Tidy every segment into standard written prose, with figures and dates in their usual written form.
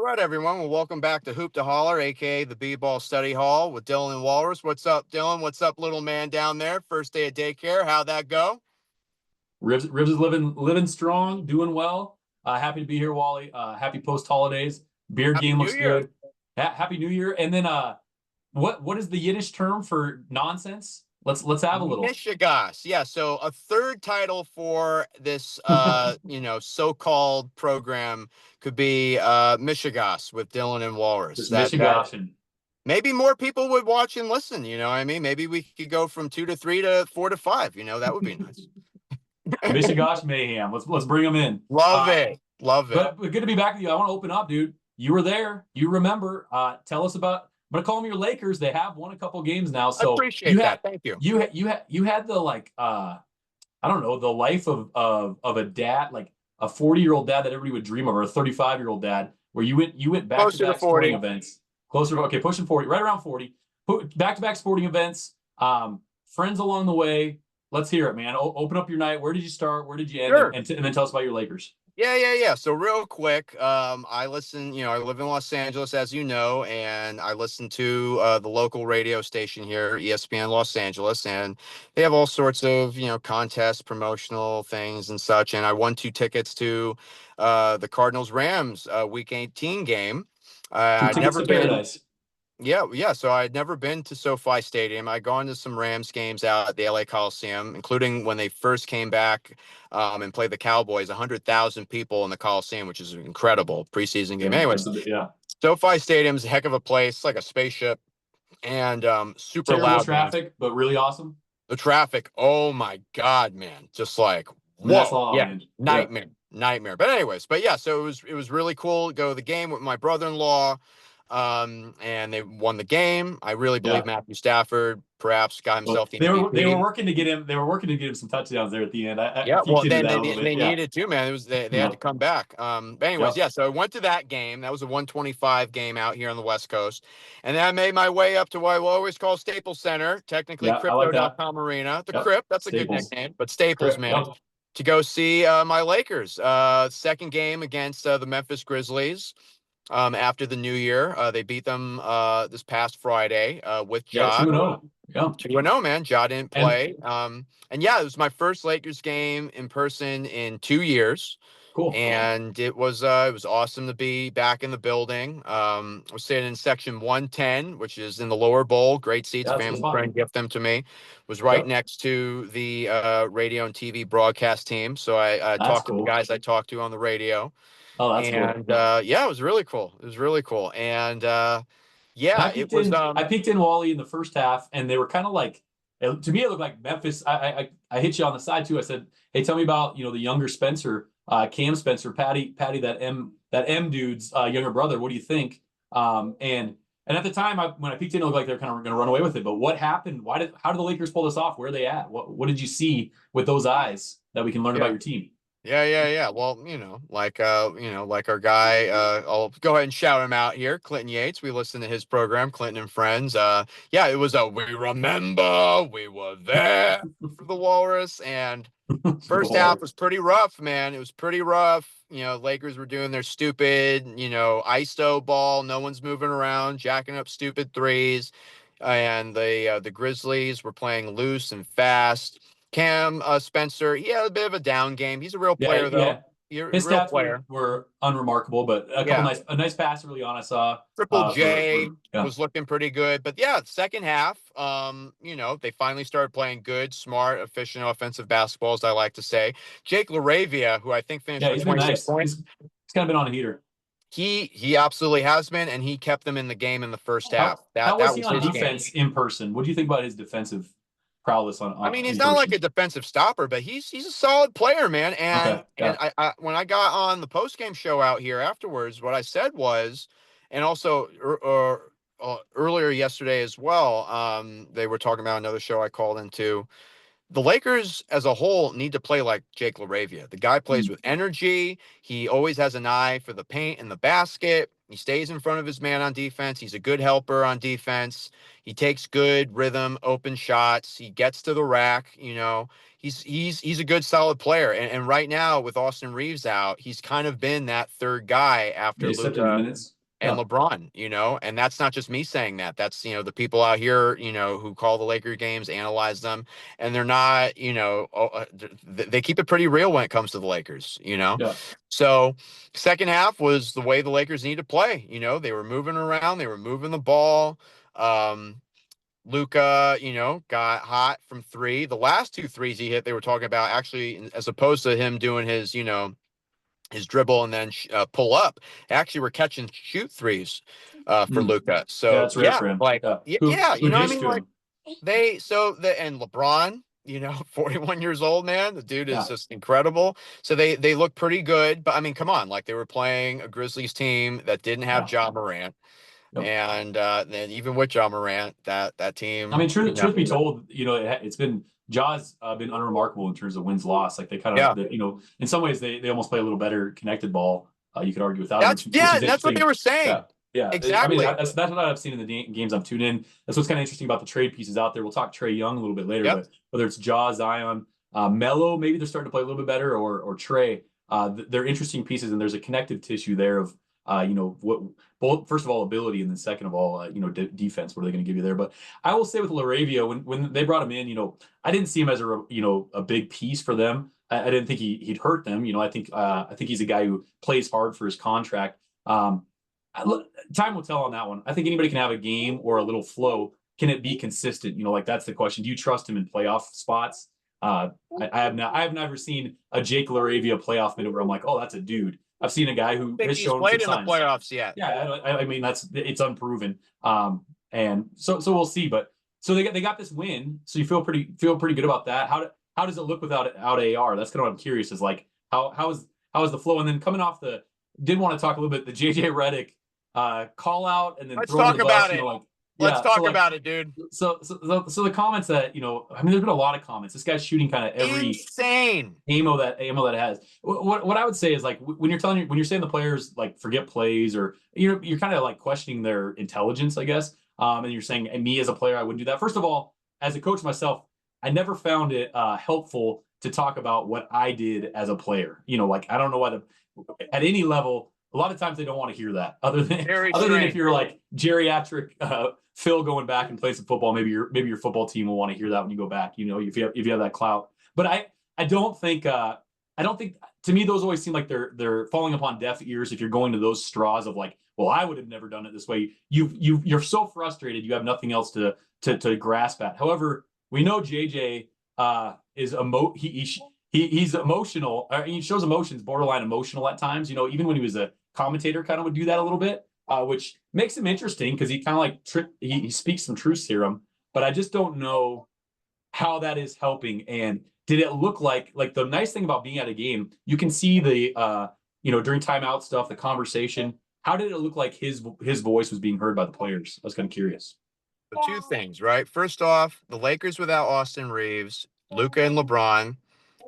All right, everyone. Well, welcome back to Hoop to Holler, aka the B-Ball Study Hall with Dylan and Walrus. What's up, Dylan? What's up, little man down there? First day of daycare. How'd that go? Ribs is living strong, doing well. Happy to be here, Wally. Happy post holidays. Beard Happy game New looks Year. good. Happy New Year. And then what is the Yiddish term for nonsense? Let's have a little. Michigas. Yeah, so a third title for this so-called program could be Michigas with Dylan and Walrus. Just That Michigan. maybe more people would watch and listen, you know what I mean? Maybe we could go from 2 to 3 to 4 to 5, that would be nice. Michigan mayhem. Let's bring them in. Love it. Love it. But good to be back with you. I want to open up, dude. You were there. You remember. Tell us about. I'm gonna call them your Lakers. They have won a couple games now. So I appreciate that. Thank you. You had the I don't know, the life of a dad, like a 40-year-old dad that everybody would dream of, or a 35-year-old dad, where you went back Closer to to back 40. sporting events. Closer, okay, pushing 40, right around 40. Back to back sporting events. Friends along the way. Let's hear it, man. Open up your night. Where did you start? Where did you end? Sure. And then tell us about your Lakers. Yeah. So real quick, I listen, I live in Los Angeles, as you know, and I listen to the local radio station here, ESPN Los Angeles, and they have all sorts of, contests, promotional things and such. And I won 2 tickets to the Cardinals Rams Week 18 game. I'd Tickets never to been. paradise. Yeah. So I'd never been to SoFi Stadium. I'd gone to some Rams games out at the LA Coliseum, including when they first came back and played the Cowboys. 100,000 people in the Coliseum, which is an incredible preseason game. Anyways, Yeah. SoFi Stadium's a heck of a place, like a spaceship, and super Terrible loud. traffic, but really awesome. The traffic, oh my God, man, just like I mean, that's whoa, all, yeah, man. nightmare. But anyways, so it was really cool to go to the game with my brother-in-law. And they won the game. I really believe Matthew Stafford perhaps got himself the MVP. They were working to get him. They were working to get him some touchdowns there at the end. Well, Into then that a little bit. they needed to, man. It was they had to come back. But anyways, so I went to that game. That was a 125 game out here on the West Coast, and then I made my way up to what I will always call Staples Center, technically Crypto.com Arena. The Crypt, that's a good nickname, but Staples, man. To go see my Lakers. Second game against the Memphis Grizzlies. After the new year, they beat them this past Friday with Ja. 2-0. Yeah, 2-0, man. Ja didn't play. And yeah, it was my first Lakers game in person in 2 years. Cool. And it was awesome to be back in the building. I was sitting in section 110, which is in the lower bowl. Great seats. Family friend gift them to me. Was right next to the radio and TV broadcast team. So I talked to the guys I talked to on the radio. Oh, that's cool. Yeah, it was really cool. And I peeked in Wally in the first half, and they were kind of like, to me, it looked like Memphis. I hit you on the side too. I said, "Hey, tell me about the younger Spencer, Cam Spencer, Patty, that M dude's younger brother. What do you think?" And at the time, when I peeked in, it looked like they're kind of going to run away with it. But what happened? How did the Lakers pull this off? Where are they at? What did you see with those eyes that we can learn about your team? Yeah. Well, like our guy, I'll go ahead and shout him out here, Clinton Yates. We listen to his program, Clinton and Friends. It was we remember we were there for the Walrus, and first half was pretty rough, man. It was pretty rough. Lakers were doing their stupid, ISO ball. No one's moving around, jacking up stupid threes, and the Grizzlies were playing loose and fast. Cam Spencer, he had a bit of a down game. He's a real player, though. His stats were unremarkable, but a nice pass early on I saw. Triple J was looking pretty good. But yeah, second half, they finally started playing good, smart, efficient offensive basketball, as I like to say. Jake LaRavia, who I think finished with 26 points. He's kind of been on a heater. He absolutely has been, and he kept them in the game in the first half. How was he on defense in person? What do you think about his defensive prowess on I mean, he's not like a defensive stopper, but he's a solid player, man. And I when I got on the post-game show out here afterwards, what I said was, and also earlier yesterday as well, they were talking about another show I called into. the Lakers as a whole need to play like Jake LaRavia. The guy plays Mm. with energy. He always has an eye for the paint and the basket. He stays in front of his man on defense. He's a good helper on defense. He takes good rhythm, open shots. He gets to the rack. He's a good solid player. And right now with Austin Reeves out, he's kind of been that third guy Yeah, after he stepped into Luka minutes. and Yeah. LeBron, and that's not just me saying that. That's, the people out here, who call the Laker games, analyze them, and they're not, they keep it pretty real when it comes to the Lakers. Yeah. So second half was the way the Lakers need to play. They were moving around, they were moving the ball. Luka, got hot from three. The last two threes he hit, they were talking about actually, as opposed to him doing his dribble and then pull up. Actually, we're catching shoot threes for Mm. Luka. Yeah, So that's rare yeah, for him. like Yeah. yeah, Who what I dished mean, to like him? and LeBron, 41 years old, man. The dude is Yeah. just incredible. So they look pretty good, but I mean, come on, like they were playing a Grizzlies team that didn't have Yeah. Ja Morant, Yep. and then even with Ja Morant, that I mean, team, truth be told, it's been Jaws been unremarkable in terms of wins loss. Like they kind yeah. of, in some ways they almost play a little better connected ball. You could argue without him, That's which yeah, is and that's what they interesting. were Yeah, saying. yeah. I mean, Exactly. that's what I've seen in the games I've tuned in. That's what's kind of interesting about the trade pieces out there. We'll talk Trae Young a little bit later, Yep. but whether it's Jaws, Zion, Melo, maybe they're starting to play a little bit better, or Trae. They're interesting pieces, and there's a connective tissue there of what both first of all ability, and then second of all defense. What are they going to give you there? But I will say with LaRavia, when they brought him in, I didn't see him as a big piece for them. I didn't think he'd hurt them. I think he's a guy who plays hard for his contract. Um, Time will tell on that one. I think anybody can have a game or a little flow. Can it be consistent? Like that's the question. Do you trust him in playoff spots? I have never seen a Jake LaRavia playoff minute where I'm like, oh, that's a dude. I've seen a guy who I think has he's shown some played in the signs. playoffs yet. Yeah, I mean it's unproven. And so we'll see. But so they got this win. So you feel pretty good about that. How does it look without AR? That's kind of what I'm curious is like how is the flow? And then coming off did want to talk a little bit the JJ Redick call out and then Let's throwing talk the bus. about it. Like Let's yeah, talk about it, dude. So the comments that I mean, there's been a lot of comments. This guy's shooting kind of every insane ammo that it has. What I would say is like when you're saying the players like forget plays or you're kind of like questioning their intelligence, I guess. And you're saying me as a player, I wouldn't do that. First of all, as a coach myself, I never found it helpful to talk about what I did as a player. Like I don't know why at any level. A lot of times they don't want to hear that. Other than if you're like geriatric Phil going back and playing some football, maybe your football team will want to hear that when you go back. If you have that clout. But I don't think to me those always seem like they're falling upon deaf ears if you're going to those straws of like, well, I would have never done it this way. You're so frustrated you have nothing else to grasp at. However, we know JJ is he's emotional. He shows emotions borderline emotional at times. Even when he was a commentator, kind of would do that a little bit, which makes him interesting because he kind of like he speaks some truth serum. But I just don't know how that is helping. And did it look like the nice thing about being at a game, you can see the during timeout stuff, the conversation. How did it look like his voice was being heard by the players? I was kind of curious. The two things, right? First off, the Lakers without Austin Reeves, Luka and LeBron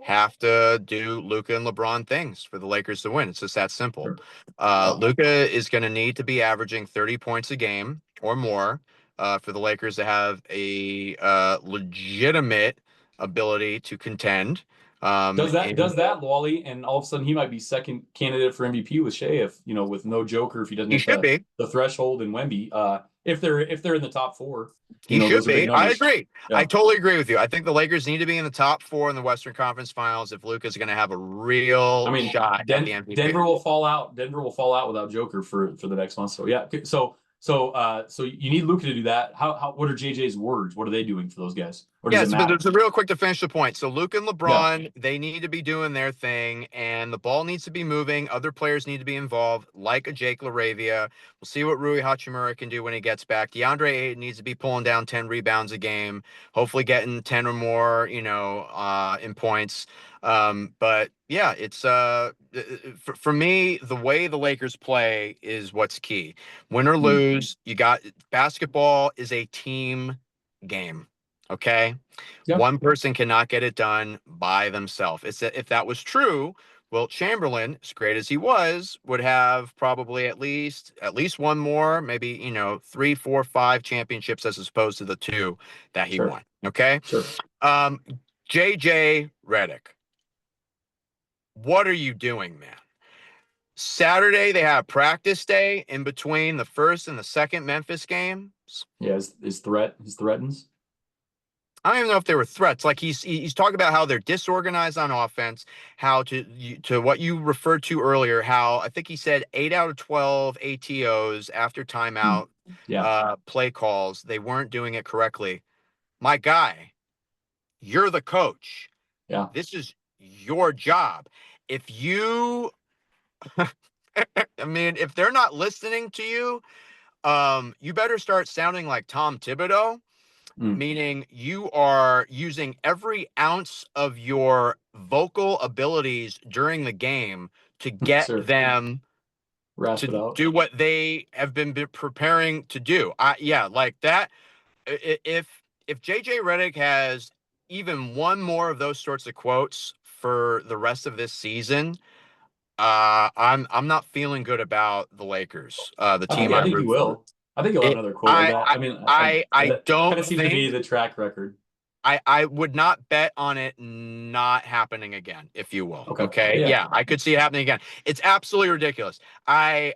have to do Luka and LeBron things for the Lakers to win. It's just that simple. Sure. Oh. Luka is going to need to be averaging 30 points a game or more for the Lakers to have a legitimate ability to contend. Does that Wally, and all of a sudden he might be second candidate for MVP with Shea if with no Joker if he doesn't hit the threshold in Wemby. If they're in the top four, he should be. I agree. Yeah. I totally agree with you. I think the Lakers need to be in the top four in the Western Conference Finals if Luka's going to have a real shot at the MVP. Denver will fall out. Denver will fall out without Joker for the next one. So yeah. So you need Luka to do that. What are JJ's words? What are they doing for those guys? Or does it matter? But it's real quick to finish the point. So Luka and LeBron, they need to be doing their thing, and the ball needs to be moving. Other players need to be involved, like a Jake LaRavia. We'll see what Rui Hachimura can do when he gets back. DeAndre Ayton needs to be pulling down 10 rebounds a game, hopefully getting 10 or more, in points. But yeah, it's for me, the way the Lakers play is what's key. Win or lose, you got basketball is a team game. Okay. Yeah, One person cannot get it done by themselves. It's that if that was true, Wilt Chamberlain, as great as he was, would have probably at least one more, maybe, 3, 4, 5 championships as opposed to the two that he sure, won. Okay. sure. Um, JJ Redick, what are you doing, man? Saturday, they had a practice day in between the first and the second Memphis games. Yeah, his threatens. I don't even know if they were threats. Like he's talking about how they're disorganized on offense, how to what you referred to earlier, how I think he said 8 out of 12 ATOs after timeout Yeah, play calls, they weren't doing it correctly. My guy, you're the coach. yeah. This is your job. If you I mean, if they're not listening to you, you better start sounding like Tom Thibodeau, Mm, meaning you are using every ounce of your vocal abilities during the game to get sir, them rasp it to out. do what they have been preparing to do. Yeah, like that. If JJ Redick has even one more of those sorts of quotes for the rest of this season, I'm not feeling good about the Lakers, the team I I think he root for. will. I think he'll have It, another quote like that. I mean, I that kind don't of seems to be think the track record. I would not bet on it not happening again, if you will. Okay, Okay. yeah, Yeah, I could see it happening again. It's absolutely ridiculous. I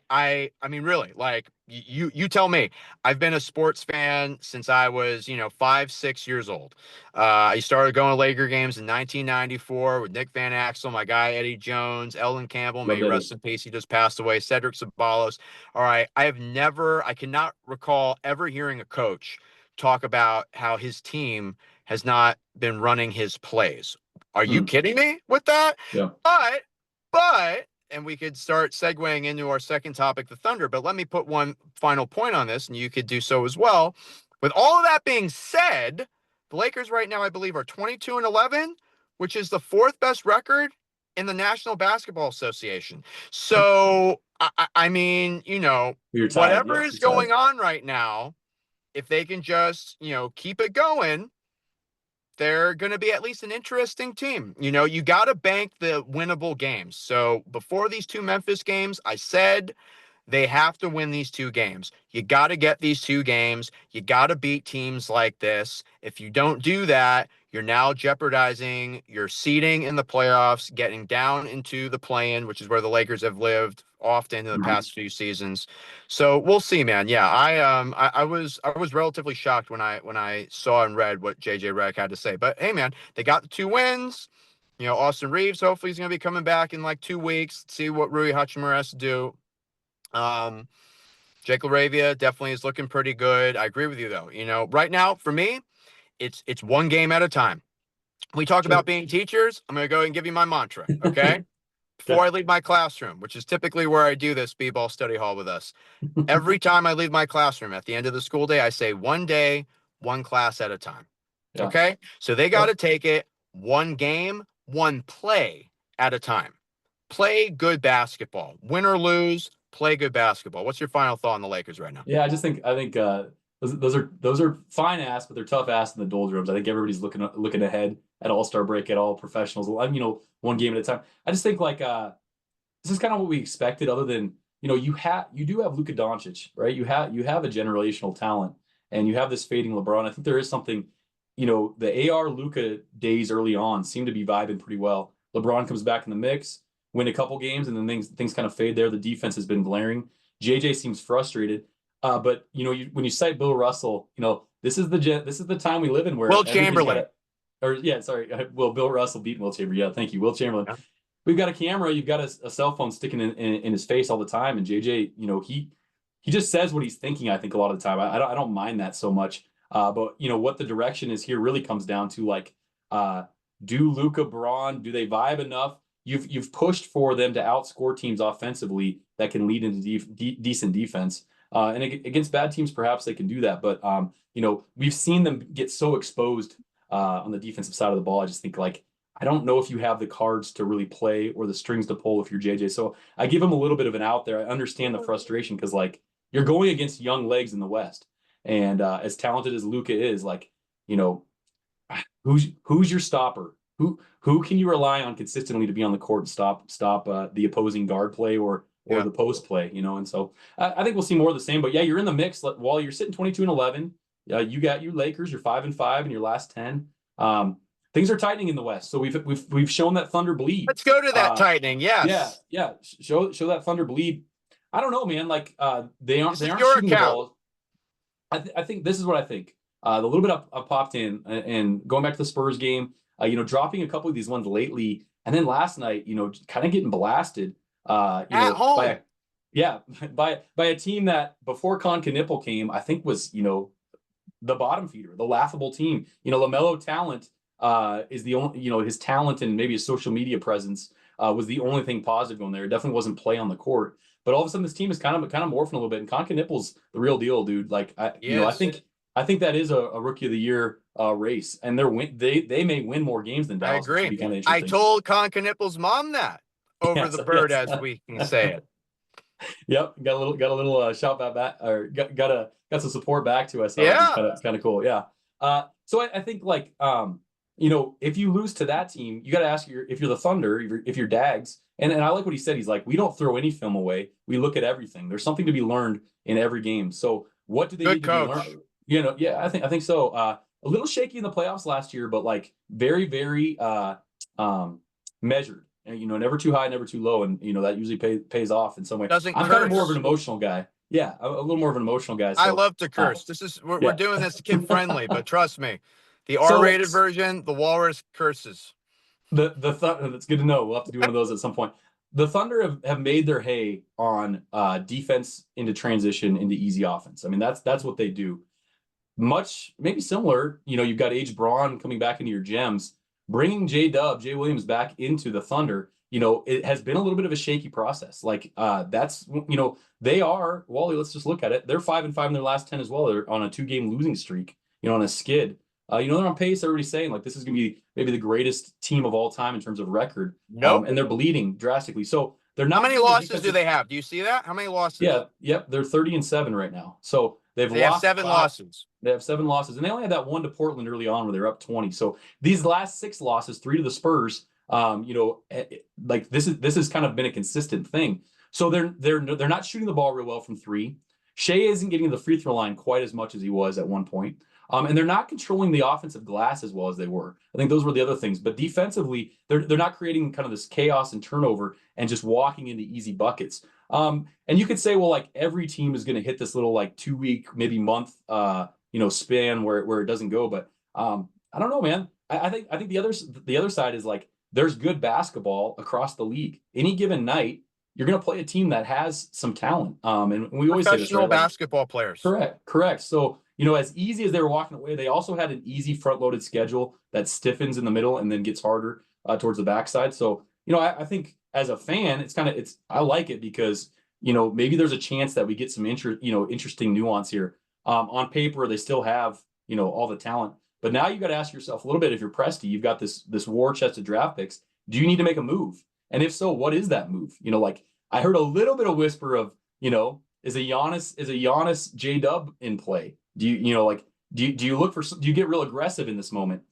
mean, really, like you tell me. I've been a sports fan since I was, 5, 6 years old. I started going to Laker games in 1994 with Nick Van Axel, my guy Eddie Jones, Eldon Campbell, may loved he Eddie. rest in peace. He just passed away. Cedric Sabalos. All right. I cannot recall ever hearing a coach talk about how his team has not been running his plays. Are you Mm, kidding me with that? yeah, But, and we could start segueing into our second topic, the Thunder. But let me put one final point on this, and you could do so as well. With all of that being said, the Lakers right now, I believe, are 22-11, which is the fourth best record in the National Basketball Association. So, I mean, you're tied. whatever Yep, is you're tied. going on right now, if they can just, keep it going, they're going to be at least an interesting team. You got to bank the winnable games. So before these two Memphis games, I said they have to win these two games. You got to get these two games. You got to beat teams like this. If you don't do that, you're now jeopardizing your seeding in the playoffs, getting down into the play-in, which is where the Lakers have lived often in the Mhm. past few seasons. So we'll see, man. Yeah, I was relatively shocked when I saw and read what JJ Redick had to say. But hey, man, they got the two wins. Austin Reeves hopefully is going to be coming back in like 2 weeks. See what Rui Hachimura has to do. Um, Jake LaRavia definitely is looking pretty good. I agree with you though. Right now for me, it's one game at a time. We talk about Sure. being teachers. I'm gonna go and give you my mantra. Okay. Before Okay. I leave my classroom, which is typically where I do this B-ball study hall with us. Every time I leave my classroom at the end of the school day, I say one day, one class at a time. Yeah. Okay. So they got Yep. to take it one game, one play at a time. Play good basketball. Win or lose, play good basketball. What's your final thought on the Lakers right now? Yeah, I think those are fine ass, but they're tough ass in the doldrums. I think everybody's looking ahead at All-Star break at all professionals. One game at a time. I just think this is kind of what we expected, other than you do have Luka Doncic, right? You have a generational talent, and you have this fading LeBron. I think there is something, the AR Luka days early on seem to be vibing pretty well. LeBron comes back in the mix, win a couple games, and then things kind of fade there. The defense has been glaring. JJ seems frustrated. But when you cite Bill Russell, this is the time we live in where Will everybody's got Chamberlain. to, or yeah, sorry, well, Bill Russell beat Will Chamberlain. Yeah, thank you, Will Chamberlain. Yeah. We've got a camera, you've got a cell phone sticking in his face all the time, and JJ, he just says what he's thinking. I think a lot of the time, I don't mind that so much. But what the direction is here really comes down to uh, do Luka, Braun, do they vibe enough? You've pushed for them to outscore teams offensively that can lead into decent defense. And against bad teams, perhaps they can do that. But we've seen them get so exposed on the defensive side of the ball. I just think I don't know if you have the cards to really play or the strings to pull if you're JJ. So I give him a little bit of an out there. I understand the frustration because you're going against young legs in the West, and as talented as Luka is, you know Who's your stopper? Who can you rely on consistently to be on the court and stop the opposing guard play or the post play, and so I think we'll see more of the same. But yeah, you're in the mix. While you're sitting 22-11, you got your Lakers, you're 5-5 in your last 10. Things are tightening in the West, so we've shown that Thunder bleed. Let's go to that tightening. Yes. Yeah. Show that Thunder bleed. I don't know, man. Like they aren't shooting account. the ball. I think this is what I think. The little bit I popped in and going back to the Spurs game, dropping a couple of these ones lately, and then last night, kind of getting blasted. At home. By a team that before Con Knipple came, I think was the bottom feeder, the laughable team. LaMelo talent is the only, his talent and maybe his social media presence was the only thing positive going there. It definitely wasn't play on the court. But all of a sudden, this team is kind of morphing a little bit. And Con Knipple's the real deal, dude. Like I think that is a rookie of the year race, and they may win more games than Dallas. I agree. I told Con Knipple's mom that over the bird, as we can say it. Yep, got a little shout back, or got some support back to us. So yeah, it's kind of cool. Yeah. So I think like if you lose to that team, you got to ask if you're the Thunder, if you're Dags, and I like what he said. He's like, we don't throw any film away. We look at everything. There's something to be learned in every game. So what do they need to learn? Yeah, I think so. A little shaky in the playoffs last year, but like very, very measured. And, never too high, never too low, and that usually pays off in some way. I'm kind of more of an emotional guy. Yeah, a little more of an emotional guy. So, I love to curse. We're doing this kid friendly, but trust me, the R-rated version, the Walrus curses. That's good to know. We'll have to do one of those at some point. The Thunder have made their hay on defense into transition into easy offense. I mean, that's what they do. Much maybe similar. You've got H. Braun coming back into your gems. Bringing Jay Williams back into the Thunder, it has been a little bit of a shaky process. Like that's, they are, Wally, let's just look at it. They're 5-5 in their last 10 as well. They're on a 2-game losing streak, on a skid. They're on pace. Everybody's saying like, this is going to be maybe the greatest team of all time in terms of record. Nope. And they're bleeding drastically. So they're not. How many losses do they have? Do you see that? How many losses? Yeah. Yep. They're 30-7 right now. So they have 7 losses. They have 7 losses, and they only had that one to Portland early on where they're up 20. So these last 6 losses, 3 to the Spurs, like this has kind of been a consistent thing. So they're not shooting the ball real well from 3. Shea isn't getting to the free throw line quite as much as he was at one point. And they're not controlling the offensive glass as well as they were. I think those were the other things. But defensively, they're not creating kind of this chaos and turnover and just walking into easy buckets. And you could say, well, like every team is going to hit this little like 2-week, maybe month, span where it doesn't go. But I don't know, man. I think the other side is like there's good basketball across the league. Any given night, you're going to play a team that has some talent. And we always say this, right? Basketball players. Correct. So, as easy as they were walking away, they also had an easy front-loaded schedule that stiffens in the middle and then gets harder towards the backside. So, I think as a fan, I like it because, maybe there's a chance that we get some interesting nuance here. On paper, they still have, all the talent. But now you got to ask yourself a little bit, if you're Presti, you've got this war chest of draft picks. Do you need to make a move? And if so, what is that move? Like I heard a little bit of whisper of, is a Giannis J-Dub in play? Do you do you get real aggressive in this moment?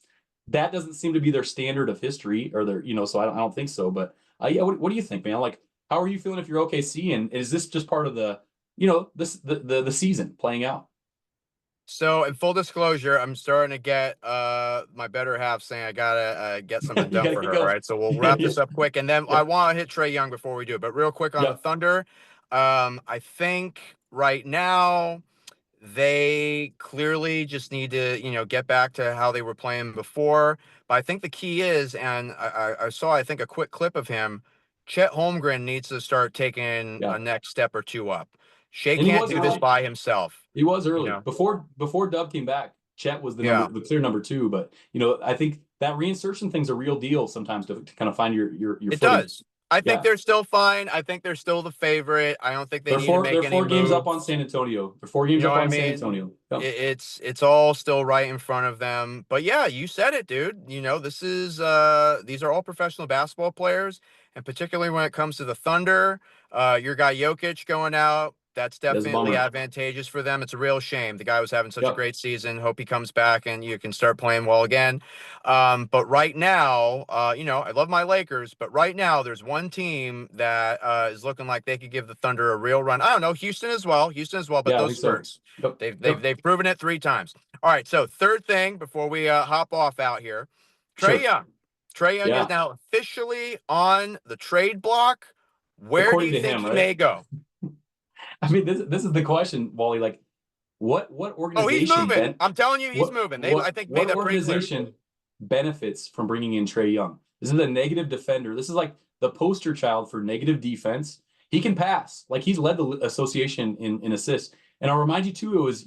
That doesn't seem to be their standard of history or their, so I don't think so. But yeah, what do you think, man? Like, how are you feeling if you're OKC? And is this just part of the, the season playing out? So in full disclosure, I'm starting to get my better half saying I gotta get something done for her. All right, so we'll wrap this up quick, and then I want to hit Trae Young before we do it. But real quick on the Thunder, I think right now they clearly just need to get back to how they were playing before. But I think the key is, and I saw I think a quick clip of him. Chet Holmgren needs to start taking a next step or two up. Shea can't do this by himself. He was early. Before Dub came back, Chet was the clear number 2. But I think that reinsertion thing's a real deal sometimes to kind of find your footing. It does. I think they're still fine. I think they're still the favorite. I don't think they need to make any moves. They're 4 games up on San Antonio. They're 4 games up on San Antonio. Yep. It's all still right in front of them. But yeah, you said it, dude. This is these are all professional basketball players, and particularly when it comes to the Thunder, your guy Jokic going out. That's That's a definitely bummer. advantageous for them. It's a real shame. The guy was having such a Yep. great season. Hope he comes back and you can start playing well again. But right now, I love my Lakers, but right now there's one team that is looking like they could give the Thunder a real run. I don't know, Houston as well. But Yeah, I those think so. Spurs. Yep. They've proven it 3 times. All right, so third thing before we hop off out here, Trae Sure. Young. Trae Young is Yeah. now officially on the trade block. Where do According you to think him, he right? may go? I mean, this is the question, Wally. Like, what Oh, he's organization moving. I'm telling you, he's moving. I think, made what that pretty clear. organization benefits from bringing in Trae Young? This is a negative defender. This is like the poster child for negative defense. He can pass. Like, he's led the association in assists. And I'll remind you too, it was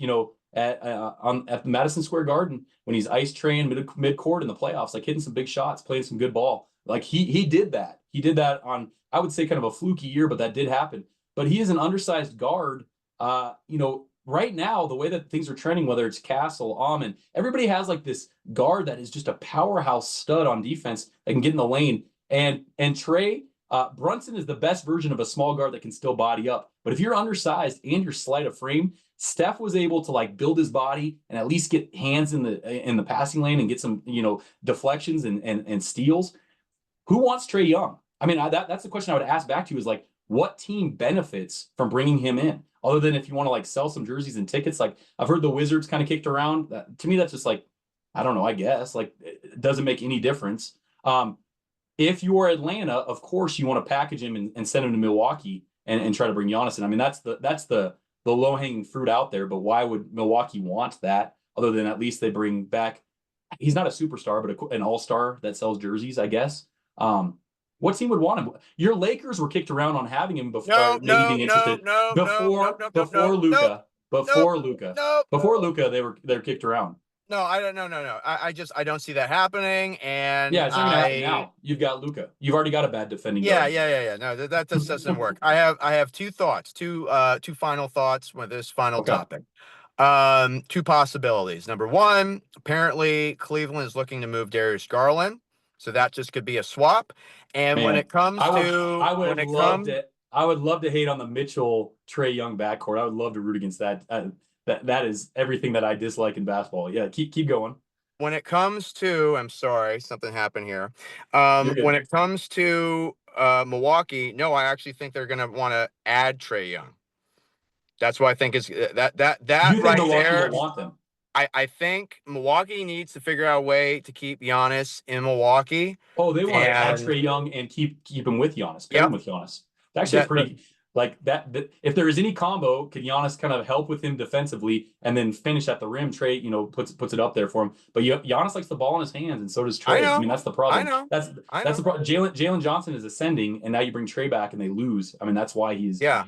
at the Madison Square Garden when he's ice traying mid court in the playoffs, like hitting some big shots, playing some good ball. Like he did that. He did that on, I would say, kind of a fluky year, but that did happen. But he is an undersized guard. Right now, the way that things are trending, whether it's Castle, Almond, everybody has like this guard that is just a powerhouse stud on defense that can get in the lane. And Trae Brunson is the best version of a small guard that can still body up. But if you're undersized and you're slight of frame, Steph was able to like build his body and at least get hands in the passing lane and get some deflections and steals. Who wants Trae Young? I mean, that's the question I would ask back to you is like, what team benefits from bringing him in? Other than if you want to like sell some jerseys and tickets, like I've heard the Wizards kind of kicked around. To me, that's just like, I don't know, I guess like it doesn't make any difference. If you are Atlanta, of course you want to package him and send him to Milwaukee and try to bring Giannis in. I mean, that's the low hanging fruit out there. But why would Milwaukee want that? Other than at least they bring back, he's not a superstar, but an all-star that sells jerseys, I guess. What team would want him? Your Lakers were kicked around on having him before, maybe being interested before Luka. Before Luka, they're kicked around. No, I don't. No. I don't see that happening. And yeah, it's not gonna happen now. You've got Luka. You've already got a bad defending guard. Yeah. No, that just doesn't work. I have two thoughts, two final thoughts with this final topic. Two possibilities. Number one, apparently Cleveland is looking to move Darius Garland, so that just could be a swap. And when it comes I would love to hate on the Mitchell Trae Young backcourt. I would love to root against that. That is everything that I dislike in basketball. Yeah, keep going. When it comes to, I'm sorry, something happened here. When it comes to Milwaukee, no, I actually think they're going to want to add Trae Young. That's what I think is that you right think there. Will want them? I think Milwaukee needs to figure out a way to keep Giannis in Milwaukee. Oh, they want to add Trae Young and keep him with Giannis. Pair him with Giannis. Actually, pretty like that. If there is any combo, could Giannis kind of help with him defensively and then finish at the rim? Trae, puts it up there for him. But Giannis likes the ball in his hands, and so does Trae. I mean, that's the problem. I know. That's the problem. Jalen Johnson is ascending, and now you bring Trae back, and they lose. I mean, that's why he's. Yeah.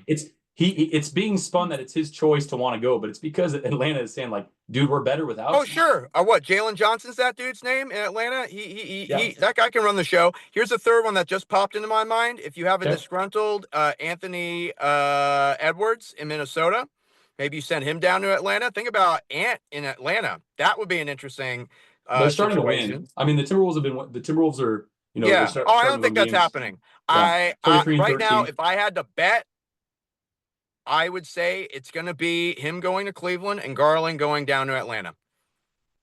It's being spun that it's his choice to want to go, but it's because Atlanta is saying like, dude, we're better without. Oh, sure. What? Jalen Johnson's that dude's name in Atlanta? He that guy can run the show. Here's a third one that just popped into my mind. If you have a disgruntled Anthony Edwards in Minnesota, maybe you send him down to Atlanta. Think about Ant in Atlanta. That would be an interesting. They're starting to win. I mean, the Timberwolves are. Yeah. I don't think that's happening. Yeah. Right now, if I had to bet, I would say it's going to be him going to Cleveland and Garland going down to Atlanta.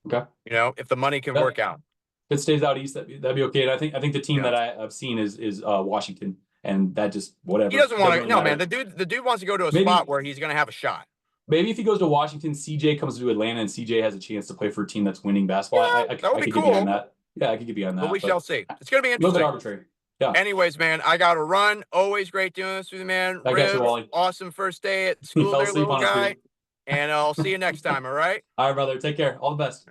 Okay. If the money can work out. If it stays out east, that'd be okay. And I think the team that I've seen is Washington, and that just whatever. He doesn't want to. No, man. The dude wants to go to a spot where he's going to have a shot. Maybe if he goes to Washington, CJ comes to Atlanta, and CJ has a chance to play for a team that's winning basketball. Yeah, that would be cool. Get behind that. Yeah, I could get behind that. But we shall see. It's going to be interesting. A little bit arbitrary. Yeah. Anyways, man, I got to run. Always great doing this with you, man. I got you, Wally. Awesome first day at school there, little guy. And I'll see you next time, all right? All right, brother. Take care. All the best.